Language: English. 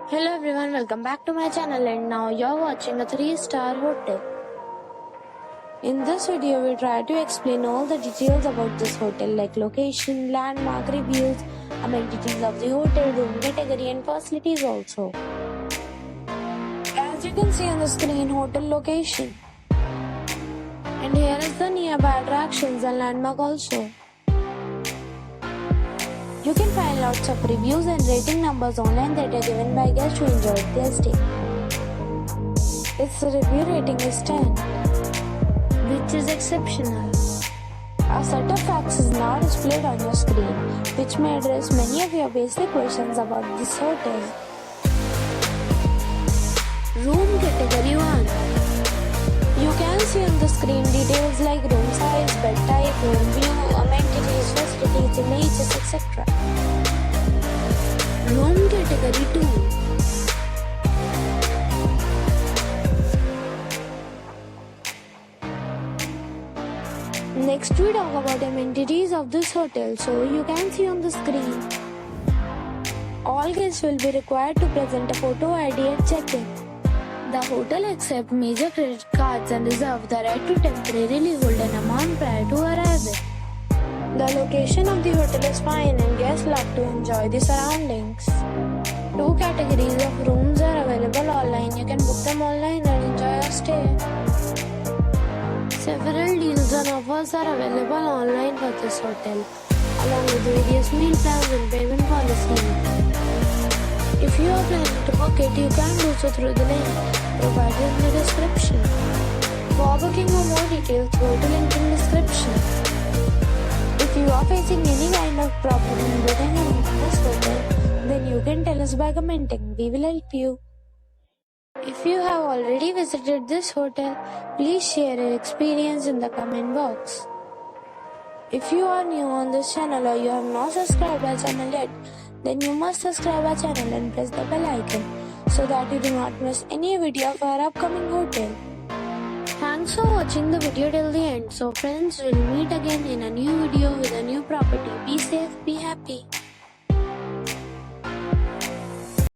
Hello everyone, welcome back to my channel and now you're watching a 3-star hotel. In this video, we try to explain all the details about this hotel like location, landmark reviews, amenities of the hotel, room category and facilities also. As you can see on the screen, hotel location. And here is the nearby attractions and landmark also. You can find lots of reviews and rating numbers online that are given by guests who enjoyed their stay. Its review rating is 10, which is exceptional. A set of facts is now displayed on your screen, which may address many of your basic questions about this hotel. Room category 1. You can see on the screen details like room size, bed type, room view, amenities, facilities, images, etc. Room category 2. Next we talk about amenities of this hotel, so you can see on the screen. All guests will be required to present a photo ID at check-in. The hotel accepts major credit cards and reserves the right to temporarily hold an amount prior to arrival. The location of the hotel is fine and guests love to enjoy the surroundings. 2 categories of rooms are available online. You can book them online and enjoy your stay. Several deals and offers are available online for this hotel, along with various meal plans and payment policies. If you are planning to book it, you can do so through the link provided in the description. For booking or more details, go to link in description. If you are facing any kind of problem in booking in this hotel, then you can tell us by commenting. We will help you. If you have already visited this hotel, please share your experience in the comment box. If you are new on this channel or you have not subscribed our channel yet, then you must subscribe our channel and press the bell icon so that you do not miss any video of our upcoming hotel. Thanks for watching the video till the end. So friends, we'll meet again in a new video with a new property. Be safe, be happy.